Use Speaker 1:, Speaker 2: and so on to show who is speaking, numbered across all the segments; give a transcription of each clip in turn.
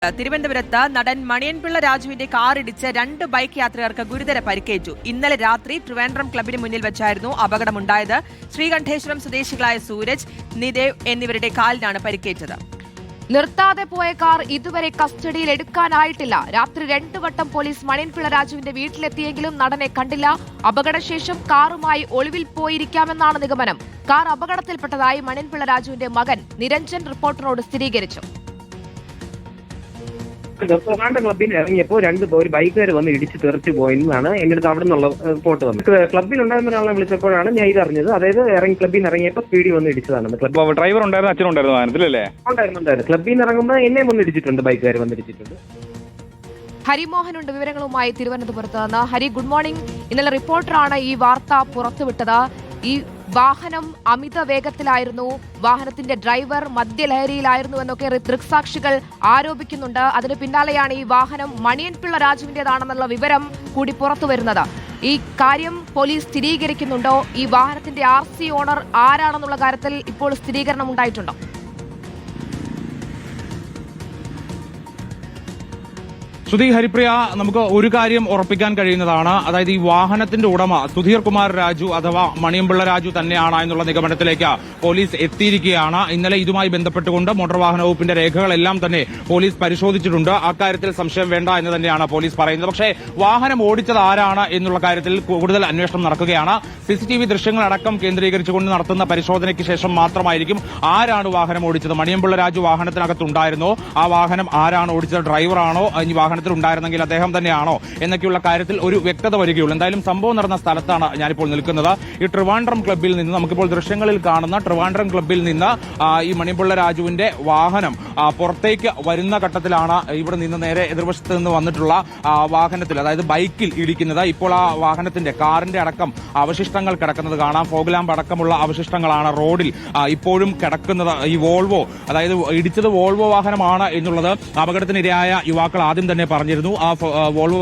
Speaker 1: തിരുവനന്തപുരത്ത് നടൻ മണിയൻപിള്ള രാജുവിന്റെ കാറിടിച്ച് 2 ബൈക്ക് യാത്രികർക്ക് ഗുരുതര പരിക്കേറ്റു. ഇന്നലെ രാത്രി ട്രിവാൻഡ്രം ക്ലബിന് മുന്നിൽ വെച്ചായിരുന്നു അപകടമുണ്ടായത്. ശ്രീകണ്ഠേശ്വരം സ്വദേശികളായ സൂരജ്, നിദേവ് എന്നിവരുടെ കാലിനാണ് പരിക്കേറ്റത്.
Speaker 2: നിർത്താതെ പോയ കാർ ഇതുവരെ കസ്റ്റഡിയിൽ എടുക്കാനായിട്ടില്ല. രാത്രി 2 വട്ടം പോലീസ് മണിയൻപിള്ള രാജുവിന്റെ വീട്ടിലെത്തിയെങ്കിലും നടനെ കണ്ടില്ല. അപകടശേഷം കാറുമായി ഒളിവിൽ പോയിരിക്കാമെന്നാണ് നിഗമനം. കാർ അപകടത്തിൽപ്പെട്ടതായി മണിയൻപിള്ള രാജുവിന്റെ മകൻ നിരഞ്ജൻ റിപ്പോർട്ടറിനോട് സ്ഥിരീകരിച്ചു.
Speaker 3: ട്രിവാൻഡ്രം ക്ലബ്ബിൽ ഇറങ്ങിയപ്പോൾ ഒരു ബൈക്കുകാർ വന്ന് ഇടിച്ച് തെറിച്ച് പോയെന്നാണ് എന്റെ അടുത്ത് അവിടെ നിന്നുള്ള റിപ്പോർട്ട് വന്നത്. ക്ലബ്ബിൽ ഉണ്ടായിരുന്ന ഒരാളെ വിളിച്ചപ്പോഴാണ് ഞാൻ ഇത് അറിഞ്ഞത്. അതായത് ക്ലബ്ബിൽ നിന്ന് ഇറങ്ങിയപ്പോൾ സ്പീഡിൽ വന്ന് ഇടിച്ചതാണ്.
Speaker 4: ഡ്രൈവർ ഉണ്ടായിരുന്നു, അച്ഛനുണ്ടായിരുന്നു വാഹനത്തിലല്ലേ?
Speaker 3: ഉണ്ടായിരുന്നു. ക്ലബ്ബിൽ നിന്ന് ഇറങ്ങുമ്പോൾ എന്നെ വന്ന് ഇടിച്ചിട്ടുണ്ട്, ബൈക്കുകാർ വന്ന് ഇടിച്ചിട്ടുണ്ട്.
Speaker 2: ഹരിമോഹനുണ്ട് വിവരങ്ങളുമായി തിരുവനന്തപുരത്ത് നിന്ന്. Hari, good morning. ഇന്നലെ റിപ്പോർട്ടറാണ് ഈ വാർത്ത പുറത്തുവിട്ടത്. ഈ വാഹനം അമിത വേഗത്തിലായിരുന്നു, വാഹനത്തിന്റെ ഡ്രൈവർ മദ്യലഹരിയിലായിരുന്നു എന്നൊക്കെ ദൃക്സാക്ഷികൾ ആരോപിക്കുന്നുണ്ട്. അതിന് പിന്നാലെയാണ് ഈ വാഹനം മണിയൻപിള്ള രാജുവിന്റേതാണെന്നുള്ള വിവരം കൂടി പുറത്തു വരുന്നത്. ഈ കാര്യം പോലീസ് സ്ഥിരീകരിക്കുന്നുണ്ടോ? ഈ വാഹനത്തിന്റെ RC ഓണർ ആരാണെന്നുള്ള കാര്യത്തിൽ ഇപ്പോൾ സ്ഥിരീകരണം ഉണ്ടായിട്ടുണ്ടോ?
Speaker 4: ശ്രുതി, ഹരിപ്രിയ, നമുക്ക് ഒരു കാര്യം ഉറപ്പിക്കാൻ കഴിയുന്നതാണ്. അതായത് ഈ വാഹനത്തിന്റെ ഉടമ സുധീർ കുമാർ രാജു അഥവാ മണിയൻപിള്ള രാജു തന്നെയാണ് എന്നുള്ള നിഗമനത്തിലേക്ക് പോലീസ് എത്തിയിരിക്കുകയാണ്. ഇന്നലെ ഇതുമായി ബന്ധപ്പെട്ടുകൊണ്ട് മോട്ടോർ വാഹന വകുപ്പിന്റെ രേഖകളെല്ലാം തന്നെ പോലീസ് പരിശോധിച്ചിട്ടുണ്ട്. അക്കാര്യത്തിൽ സംശയം വേണ്ട എന്ന് തന്നെയാണ് പോലീസ് പറയുന്നത്. പക്ഷേ വാഹനം ഓടിച്ചത് ആരാണ് എന്നുള്ള കാര്യത്തിൽ കൂടുതൽ അന്വേഷണം നടക്കുകയാണ്. CCTV ദൃശ്യങ്ങളടക്കം കേന്ദ്രീകരിച്ചുകൊണ്ട് നടത്തുന്ന പരിശോധനയ്ക്ക് ശേഷം മാത്രമായിരിക്കും ആരാണ് വാഹനം ഓടിച്ചത്. മണിയൻപിള്ള രാജു വാഹനത്തിനകത്തുണ്ടായിരുന്നോ? ആ വാഹനം ആരാണ് ഓടിച്ചത്? ഡ്രൈവറാണോ? ഇനി ഉണ്ടായിരുന്നെങ്കിൽ അദ്ദേഹം തന്നെയാണോ എന്നൊക്കെയുള്ള കാര്യത്തിൽ ഒരു വ്യക്തത വരികയുള്ളൂ. എന്തായാലും സംഭവം നടന്ന സ്ഥലത്താണ് ഞാനിപ്പോൾ നിൽക്കുന്നത്. ഈ ട്രിവാൻഡ്രം ക്ലബ്ബിൽ നിന്ന്, നമുക്കിപ്പോൾ ദൃശ്യങ്ങളിൽ കാണുന്ന ട്രിവാൻഡ്രം ക്ലബ്ബിൽ നിന്ന് ഈ മണിയൻപിള്ള രാജുവിന്റെ വാഹനം പുറത്തേക്ക് വരുന്ന ഘട്ടത്തിലാണ് ഇവിടെ നിന്ന് നേരെ എതിർവശത്ത് നിന്ന് വന്നിട്ടുള്ള വാഹനത്തിൽ, അതായത് ബൈക്കിൽ ഇടിക്കുന്നത്. ഇപ്പോൾ ആ വാഹനത്തിന്റെ, കാറിന്റെ അടക്കം അവശിഷ്ടങ്ങൾ കിടക്കുന്നത് കാണാം. ഫോഗ് ലാമ്പ് അടക്കമുള്ള അവശിഷ്ടങ്ങളാണ് റോഡിൽ ഇപ്പോഴും കിടക്കുന്നത്. ഈ വോൾവോ, അതായത് ഇടിച്ചത് വോൾവോ വാഹനമാണ് എന്നുള്ളത് അപകടത്തിനിരയായ യുവാക്കൾ ആദ്യം തന്നെ പറഞ്ഞിരുന്നു. ആ വോൾവോ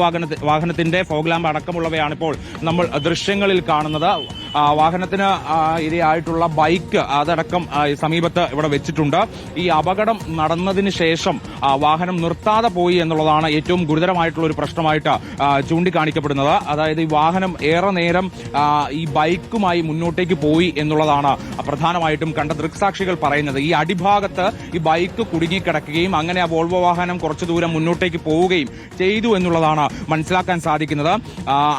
Speaker 4: വാഹനത്തിന്റെ ഫോഗ് ലാമ്പ് അടക്കമുള്ളവയാണ് ഇപ്പോൾ നമ്മൾ ദൃശ്യങ്ങളിൽ കാണുന്നത്. വാഹനത്തിന് ഇരയായിട്ടുള്ള ബൈക്ക് അതടക്കം സമീപത്ത് ഇവിടെ വെച്ചിട്ടുണ്ട്. ഈ അപകടം നടന്നതിന് ശേഷം വാഹനം നിർത്താതെ പോയി എന്നുള്ളതാണ് ഏറ്റവും ഗുരുതരമായിട്ടുള്ള ഒരു പ്രശ്നമായിട്ട് ചൂണ്ടിക്കാണിക്കപ്പെടുന്നത്. അതായത് ഈ വാഹനം ഏറെ നേരം ഈ ബൈക്കുമായി മുന്നോട്ടേക്ക് പോയി എന്നുള്ളതാണ് പ്രധാനമായിട്ടും കണ്ട ദൃക്സാക്ഷികൾ പറയുന്നത്. ഈ അടിഭാഗത്ത് ഈ ബൈക്ക് കുടുങ്ങിക്കിടക്കുകയും അങ്ങനെ ആ വോൾവോ വാഹനം കുറച്ചു ദൂരം മുന്നോട്ടേക്ക് പോവുകയും ചെയ്തു എന്നുള്ളതാണ് മനസ്സിലാക്കാൻ സാധിക്കുന്നത്.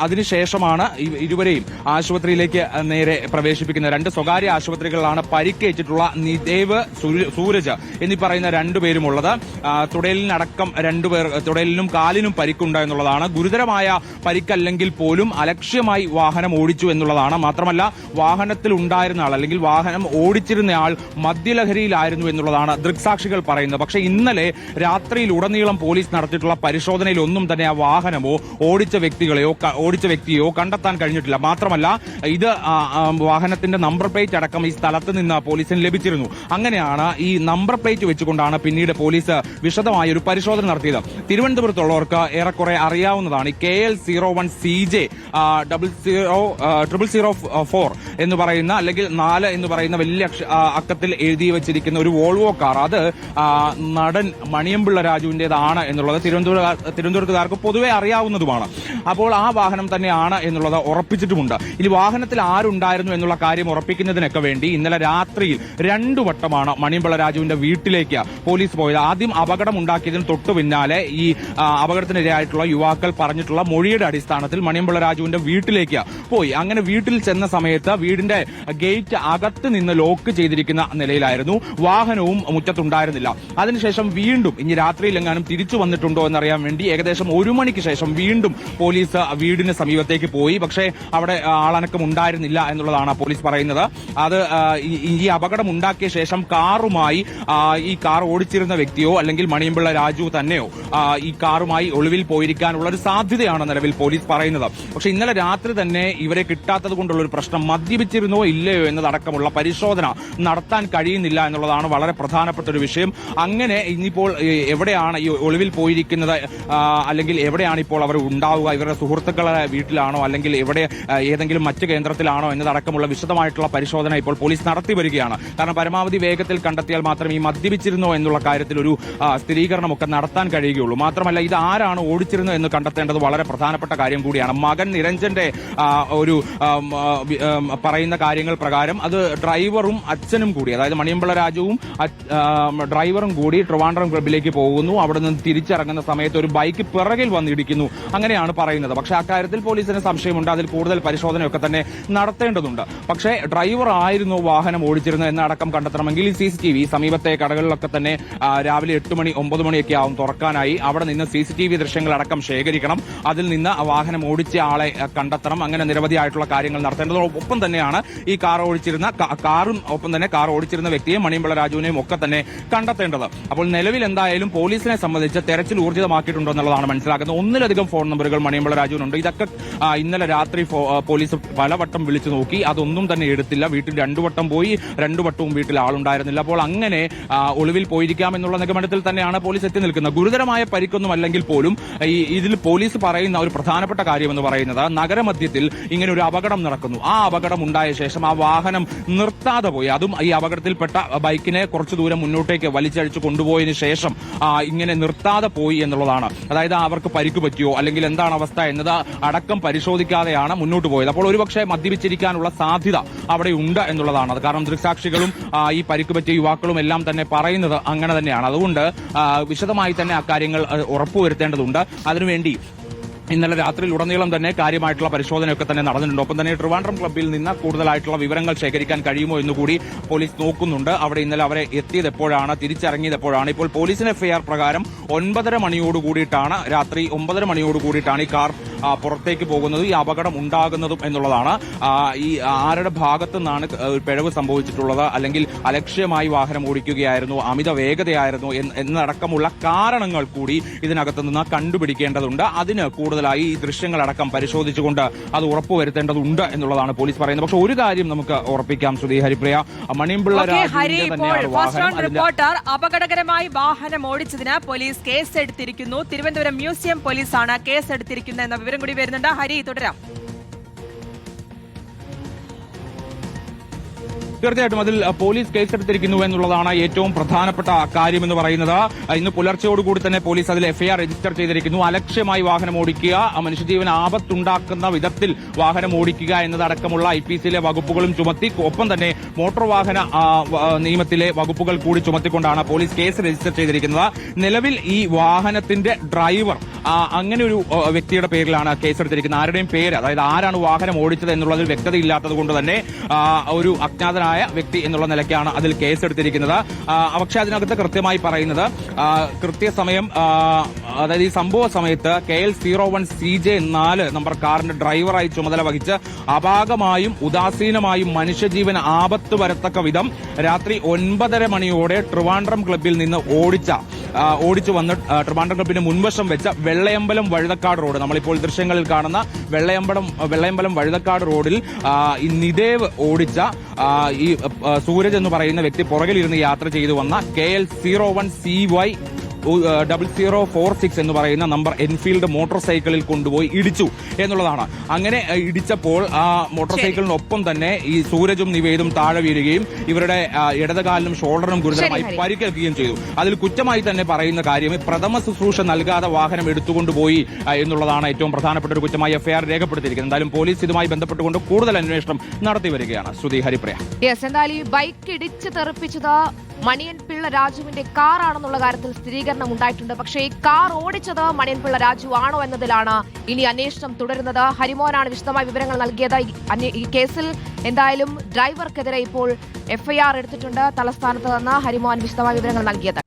Speaker 4: അതിനുശേഷമാണ് ഇരുവരെയും ആശുപത്രിയിലേക്ക് നേരെ പ്രവേശിപ്പിക്കുന്നത്. 2 സ്വകാര്യ ആശുപത്രികളിലാണ് പരിക്കേറ്റിട്ടുള്ള നിദേവ്, സൂരജ് എന്നീ പറയുന്ന 2 പേരും ഉള്ളത്. തുടലിനടക്കം 2 പേർ, തുടലിനും കാലിനും പരിക്കുണ്ട് എന്നുള്ളതാണ്. ഗുരുതരമായ പരിക്കല്ലെങ്കിൽ പോലും അലക്ഷ്യമായി വാഹനം ഓടിച്ചു എന്നുള്ളതാണ്. മാത്രമല്ല വാഹനത്തിൽ ഉണ്ടായിരുന്ന ആൾ, അല്ലെങ്കിൽ വാഹനം ഓടിച്ചിരുന്നയാൾ മദ്യലഹരിയിലായിരുന്നു എന്നുള്ളതാണ് ദൃക്സാക്ഷികൾ പറയുന്നത്. പക്ഷേ ഇന്നലെ രാത്രിയിലുടനീളം പോലീസ് നടത്തിയിട്ടുള്ള പരിശോധനയിൽ ഒന്നും തന്നെ ആ വാഹനമോ ഓടിച്ച വ്യക്തിയോ കണ്ടെത്താൻ കഴിഞ്ഞിട്ടില്ല. മാത്രമല്ല ഇത് വാഹനത്തിന്റെ നമ്പർ പ്ലേറ്റ് അടക്കം ഈ സ്ഥലത്ത് നിന്ന് പോലീസിന് ലഭിച്ചിരുന്നു. അങ്ങനെയാണ് ഈ നമ്പർ പ്ലേറ്റ് വെച്ചുകൊണ്ടാണ് പിന്നീട് പോലീസ് വിശദമായ ഒരു പരിശോധന നടത്തിയത്. തിരുവനന്തപുരത്തുള്ളവർക്ക് ഏറെക്കുറെ അറിയാവുന്നതാണ്. ഈ KL 01CJ 0004 എന്ന് പറയുന്ന, അല്ലെങ്കിൽ 4 എന്ന് പറയുന്ന വലിയ അക്കത്തിൽ എഴുതി വെച്ചിരിക്കുന്ന ഒരു വോൾവോ കാർ, അത് നടൻ മണിയൻപിള്ള രാജുവിന്റേതാണ് എന്നുള്ളത് തിരുവനന്തപുരത്തുകാർക്ക് പൊതുവെ അറിയാവുന്നതുമാണ്. അപ്പോൾ ആ വാഹനം തന്നെയാണ് എന്നുള്ളത് ഉറപ്പിച്ചിട്ടുമുണ്ട്. ഇനി വാഹനത്തിൽ ആരുണ്ടായിരുന്നു എന്നുള്ള കാര്യം ഉറപ്പിക്കുന്നതിനൊക്കെ വേണ്ടി ഇന്നലെ രാത്രിയിൽ 2 വട്ടമാണ് മണിയൻപിള്ള രാജുവിന്റെ വീട്ടിലേക്ക് പോലീസ് പോയത്. ആദ്യം അപകടം ഉണ്ടാക്കിയതിന് തൊട്ടു പിന്നാലെ ഈ അപകടത്തിനിരയായിട്ടുള്ള യുവാക്കൾ പറഞ്ഞിട്ടുള്ള മൊഴിയുടെ അടിസ്ഥാനത്തിൽ മണിയൻപിള്ള രാജുവിന്റെ വീട്ടിലേക്ക് പോയി. അങ്ങനെ വീട്ടിൽ ചെന്ന സമയത്ത് വീടിന്റെ ഗേറ്റ് അകത്ത് നിന്ന് ലോക്ക് ചെയ്തിരിക്കുന്ന നിലയിലായിരുന്നു. വാഹനവും മുറ്റത്തുണ്ടായിരുന്നില്ല. അതിനുശേഷം വീണ്ടും ഇനി രാത്രിയിലെങ്ങാനും തിരിച്ചു വന്നിട്ടുണ്ടോ എന്നറിയാൻ വേണ്ടി ഏകദേശം 1 മണിക്ക് ശേഷം വീണ്ടും പോലീസ് വീടിന് സമീപത്തേക്ക് പോയി. പക്ഷേ അവിടെ ആളനക്കം ഉണ്ടായിരുന്നില്ല എന്നുള്ളതാണ് പോലീസ് പറയുന്നത്. അത് ഈ അപകടം ഉണ്ടാക്കിയ ശേഷം കാറുമായി, ഈ കാർ ഓടിച്ചിരുന്ന വ്യക്തിയോ അല്ലെങ്കിൽ മണിയൻപിള്ള രാജു തന്നെയോ ഈ കാറുമായി ഒളിവിൽ പോയിരിക്കാനുള്ള ഒരു സാധ്യതയാണ് നിലവിൽ പോലീസ് പറയുന്നത്. പക്ഷേ ഇന്നലെ രാത്രി തന്നെ ഇവരെ കിട്ടാത്തത് കൊണ്ടുള്ള ഒരു പ്രശ്നം, മദ്യപിച്ചിരുന്നോ ഇല്ലയോ എന്നതടക്കമുള്ള പരിശോധന നടത്താൻ കഴിയുന്നില്ല എന്നുള്ളതാണ് വളരെ പ്രധാനപ്പെട്ട ഒരു വിഷയം. അങ്ങനെ ഇനിയിപ്പോൾ എവിടെയാണ് ഈ ഒളിവിൽ പോയിരിക്കുന്നത്, അല്ലെങ്കിൽ എവിടെയാണ് ഇപ്പോൾ അവർ ഉണ്ടാവുക? ഇവരുടെ സുഹൃത്തുക്കളുടെ വീട്ടിലാണോ, അല്ലെങ്കിൽ എവിടെ ഏതെങ്കിലും മറ്റ് കേന്ദ്രത്തിൽ വേഗത്തിലാണോ എന്നതടക്കമുള്ള വിശദമായിട്ടുള്ള പരിശോധന ഇപ്പോൾ പോലീസ് നടത്തി വരികയാണ്. കാരണം പരമാവധി വേഗത്തിൽ കണ്ടെത്തിയാൽ മാത്രമേ ഈ മദ്യപിച്ചിരുന്നോ എന്നുള്ള കാര്യത്തിൽ ഒരു സ്ഥിരീകരണമൊക്കെ നടത്താൻ കഴിയുകയുള്ളൂ. മാത്രമല്ല ഇത് ആരാണ് ഓടിച്ചിരുന്നത് എന്ന് കണ്ടെത്തേണ്ടത് വളരെ പ്രധാനപ്പെട്ട കാര്യം കൂടിയാണ്. മകൻ നിരഞ്ജന്റെ ഒരു പറയുന്ന കാര്യങ്ങൾ പ്രകാരം അത് ഡ്രൈവറും അച്ഛനും കൂടി, അതായത് മണിയമ്പിള്ള രാജുവും ഡ്രൈവറും കൂടി ട്രിവാൻഡ്രം ക്ലബിലേക്ക് പോകുന്നു. അവിടെ നിന്ന് തിരിച്ചിറങ്ങുന്ന സമയത്ത് ഒരു ബൈക്ക് പിറകിൽ വന്നിടിക്കുന്നു, അങ്ങനെയാണ് പറയുന്നത്. പക്ഷേ അക്കാര്യത്തിൽ പോലീസിന് സംശയമുണ്ട്. അതിൽ കൂടുതൽ പരിശോധനയൊക്കെ തന്നെ നടത്തേണ്ടതുണ്ട്. പക്ഷേ ഡ്രൈവർ ആയിരുന്നു വാഹനം ഓടിച്ചിരുന്നത് എന്നടക്കം കണ്ടെത്തണമെങ്കിൽ ഈ CCTV സമീപത്തെ കടകളിലൊക്കെ തന്നെ രാവിലെ 8 മണി 9 മണിയൊക്കെ ആവും തുറക്കാനായി. അവിടെ നിന്ന് CCTV ദൃശ്യങ്ങളടക്കം ശേഖരിക്കണം. അതിൽ നിന്ന് വാഹനം ഓടിച്ച ആളെ കണ്ടെത്തണം. അങ്ങനെ നിരവധിയായിട്ടുള്ള കാര്യങ്ങൾ നടത്തേണ്ടത്. ഒപ്പം തന്നെയാണ് ഈ കാറും ഒപ്പം തന്നെ കാർ ഓടിച്ചിരുന്ന വ്യക്തിയെയും മണിയമ്പിള്ള രാജുവിനെയും ഒക്കെ തന്നെ കണ്ടെത്തേണ്ടത്. അപ്പോൾ നിലവിൽ എന്തായാലും പോലീസിനെ സംബന്ധിച്ച് തെരച്ചിൽ ഊർജിതമാക്കിയിട്ടുണ്ടോ എന്നുള്ളതാണ് മനസ്സിലാക്കുന്നത്. ഒന്നിലധികം ഫോൺ നമ്പറുകൾ മണിയമ്പിള്ള രാജുവിനുണ്ട്. ഇതൊക്കെ ഇന്നലെ രാത്രി പോലീസ് പലവട്ടം വിളിച്ചു നോക്കി, അതൊന്നും തന്നെ എടുത്തില്ല. വീട്ടിൽ 2 വട്ടം പോയി, 2 വട്ടവും വീട്ടിൽ ആളുണ്ടായിരുന്നില്ല. അപ്പോൾ അങ്ങനെ ഒളിവിൽ പോയിരിക്കാം എന്നുള്ള നിഗമനത്തിൽ തന്നെയാണ് പോലീസ് എത്തി നിൽക്കുന്നത്. ഗുരുതരമായ പരിക്കൊന്നും അല്ലെങ്കിൽ പോലും ഇതിൽ പോലീസ് പറയുന്ന ഒരു പ്രധാനപ്പെട്ട കാര്യം എന്ന് പറയുന്നത് നഗരമധ്യത്തിൽ ഇങ്ങനെ ഒരു അപകടം നടക്കുന്നു. ആ അപകടം ഉണ്ടായ ശേഷം ആ വാഹനം നിർത്താതെ പോയി, അതും ഈ അപകടത്തിൽപ്പെട്ട ബൈക്കിനെ കുറച്ചു ദൂരം മുന്നോട്ടേക്ക് വലിച്ചഴിച്ചു കൊണ്ടുപോയതിനു ശേഷം ഇങ്ങനെ നിർത്താതെ പോയി എന്നുള്ളതാണ്. അതായത് അവർക്ക് പരിക്ക് പറ്റിയോ അല്ലെങ്കിൽ എന്താണ് അവസ്ഥ എന്നത് അടക്കം പരിശോധിക്കാതെയാണ് മുന്നോട്ട് പോയത്. അപ്പോൾ ഒരുപക്ഷെ മദ്യപിച്ചിരിക്കാനുള്ള സാധ്യത അവിടെ ഉണ്ട് എന്നുള്ളതാണ്. കാരണം ദൃക്സാക്ഷികളും ഈ പരിക്ക് പറ്റിയ യുവാക്കളും എല്ലാം തന്നെ പറയുന്നത് അങ്ങനെ തന്നെയാണ്. അതുകൊണ്ട് വിശദമായി തന്നെ അക്കാര്യങ്ങൾ ഉറപ്പുവരുത്തേണ്ടതുണ്ട്. അതിനുവേണ്ടി ഇന്നലെ രാത്രിയിൽ ഉടനീളം തന്നെ കാര്യമായിട്ടുള്ള പരിശോധനയൊക്കെ തന്നെ നടന്നിട്ടുണ്ട്. ഒപ്പം തന്നെ ട്രിവാൻഡ്രം ക്ലബ്ബിൽ നിന്ന് കൂടുതലായിട്ടുള്ള വിവരങ്ങൾ ശേഖരിക്കാൻ കഴിയുമോ എന്നുകൂടി പോലീസ് നോക്കുന്നുണ്ട്. അവിടെ ഇന്നലെ അവരെ എത്തിയത് എപ്പോഴാണ്, തിരിച്ചിറങ്ങിയത് എപ്പോഴാണ്. ഇപ്പോൾ പോലീസിന് FIR പ്രകാരം 9:30 മണിയോടുകൂടിയിട്ടാണ്, രാത്രി 9:30 മണിയോടുകൂടിയിട്ടാണ് ഈ കാർ പുറത്തേക്ക് പോകുന്നത്, ഈ അപകടം ഉണ്ടാകുന്നതും എന്നുള്ളതാണ്. ഈ ആരുടെ ഭാഗത്തു നിന്നാണ് പിഴവ് സംഭവിച്ചിട്ടുള്ളത്, അല്ലെങ്കിൽ അലക്ഷ്യമായി വാഹനം ഓടിക്കുകയായിരുന്നു, അമിത വേഗതയായിരുന്നു എന്നടക്കമുള്ള കാരണങ്ങൾ കൂടി ഇതിനകത്ത് നിന്ന് കണ്ടുപിടിക്കേണ്ടതുണ്ട്. അതിന് കൂടുതലായി ഈ ദൃശ്യങ്ങളടക്കം പരിശോധിച്ചുകൊണ്ട് അത് ഉറപ്പുവരുത്തേണ്ടതുണ്ട് എന്നുള്ളതാണ് പോലീസ് പറയുന്നത്. പക്ഷെ ഒരു കാര്യം നമുക്ക് ഉറപ്പിക്കാം, ശ്രുതി ഹരിപ്രിയ, മണിയമ്പിള്ള
Speaker 1: റിപ്പോർട്ടർ അപകടകരമായി വാഹനം ഓടിച്ചതിന് പോലീസ് കേസ് എടുത്തിരിക്കുന്നു. തിരുവനന്തപുരം മ്യൂസിയം പോലീസാണ് കേസ് എടുത്തിരിക്കുന്നത് എന്ന വിവരം കൂടി വരുന്നുണ്ട്. ഹരി, തുടരാം.
Speaker 4: തീർച്ചയായിട്ടും അതിൽ പോലീസ് കേസെടുത്തിരിക്കുന്നു എന്നുള്ളതാണ് ഏറ്റവും പ്രധാനപ്പെട്ട കാര്യമെന്ന് പറയുന്നത്. ഇന്ന് പുലർച്ചയോടുകൂടി തന്നെ പോലീസ് അതിൽ FIR രജിസ്റ്റർ ചെയ്തിരിക്കുന്നു. അലക്ഷ്യമായി വാഹനം ഓടിക്കുക, മനുഷ്യജീവന് ആപത്തുണ്ടാക്കുന്ന വിധത്തിൽ വാഹനം ഓടിക്കുക എന്നതടക്കമുള്ള IPCയിലെ വകുപ്പുകളും ചുമത്തി, ഒപ്പം തന്നെ മോട്ടോർ വാഹന നിയമത്തിലെ വകുപ്പുകൾ കൂടി ചുമത്തിക്കൊണ്ടാണ് പോലീസ് കേസ് രജിസ്റ്റർ ചെയ്തിരിക്കുന്നത്. നിലവിൽ ഈ വാഹനത്തിന്റെ ഡ്രൈവർ അങ്ങനെ ഒരു വ്യക്തിയുടെ പേരിലാണ് കേസെടുത്തിരിക്കുന്നത്. ആരുടെയും പേര്, അതായത് ആരാണ് വാഹനം ഓടിച്ചത് എന്നുള്ളതിൽ വ്യക്തതയില്ലാത്തത് കൊണ്ട് തന്നെ ഒരു അജ്ഞാതനായ വ്യക്തി എന്നുള്ള നിലയ്ക്കാണ് അതിൽ കേസെടുത്തിരിക്കുന്നത്. പക്ഷെ അതിനകത്ത് കൃത്യമായി പറയുന്നത് കൃത്യസമയം, അതായത് ഈ സംഭവ സമയത്ത് KL 01 CJ 4 നമ്പർ കാറിന്റെ ഡ്രൈവറായി ചുമതല വഹിച്ച് അപാകമായും ഉദാസീനമായും മനുഷ്യജീവന് ആപത്ത് വരത്തക്ക വിധം രാത്രി 9:30 മണിയോടെ ട്രിവാൻഡ്രം ക്ലബ്ബിൽ നിന്ന് ഓടിച്ചു വന്ന് ട്രിവാൻഡ്രം ക്ലബ്ബിന് മുൻവശം വെച്ച വെള്ളയമ്പലം വഴുതക്കാട് റോഡ്, നമ്മളിപ്പോൾ ദൃശ്യങ്ങളിൽ കാണുന്ന വെള്ളയമ്പലം വഴുതക്കാട് റോഡിൽ ഈ നിദേവ് ഓടിച്ച ഈ സൂരജ് എന്ന് പറയുന്ന വ്യക്തി പുറകിലിരുന്ന് യാത്ര ചെയ്തു വന്ന KL 01 CY 0046 എന്ന് പറയുന്ന നമ്പർ എൻഫീൽഡ് മോട്ടോർ സൈക്കിളിൽ കൊണ്ടുപോയി ഇടിച്ചു എന്നുള്ളതാണ്. അങ്ങനെ ഇടിച്ചപ്പോൾ ആ മോട്ടോർ സൈക്കിളിനൊപ്പം തന്നെ ഈ സൂരജും നിവേദും താഴെ വീഴുകയും ഇവരുടെ ഇടതുകാലിനും ഷോൾഡറിനും ഗുരുതരമായി പരിക്കേൽക്കുകയും ചെയ്തു. അതിൽ കുറ്റമായി തന്നെ പറയുന്ന കാര്യം പ്രഥമ ശുശ്രൂഷ നൽകാതെ വാഹനം എടുത്തുകൊണ്ടുപോയി എന്നുള്ളതാണ് ഏറ്റവും പ്രധാനപ്പെട്ട ഒരു കുറ്റമായി FIR രേഖപ്പെടുത്തിയിരിക്കുന്നത്. എന്തായാലും പോലീസ് ഇതുമായി ബന്ധപ്പെട്ടുകൊണ്ട് കൂടുതൽ അന്വേഷണം നടത്തി വരികയാണ്. ശ്രുതി ഹരിപ്രിയ.
Speaker 2: എന്തായാലും ഈ ബൈക്ക് ഇടിച്ച് തെറിപ്പിച്ചത് മണിയൻപിള്ള രാജുവിന്റെ കാറാണെന്നുള്ള കാര്യത്തിൽ സ്ഥിരീകരണം ഉണ്ടായിട്ടുണ്ട്. പക്ഷേ ഈ കാർ ഓടിച്ചത് മണിയൻപിള്ള രാജു ആണോ എന്നതിലാണ് ഇനി അന്വേഷണം തുടരുന്നത്. ഹരിമോഹനാണ് വിശദമായ വിവരങ്ങൾ നൽകിയത്. ഈ കേസിൽ എന്തായാലും ഡ്രൈവർക്കെതിരെ ഇപ്പോൾ FIR എടുത്തിട്ടുണ്ട്. തലസ്ഥാനത്ത് നിന്ന് ഹരിമോഹൻ വിശദമായ വിവരങ്ങൾ നൽകിയത്.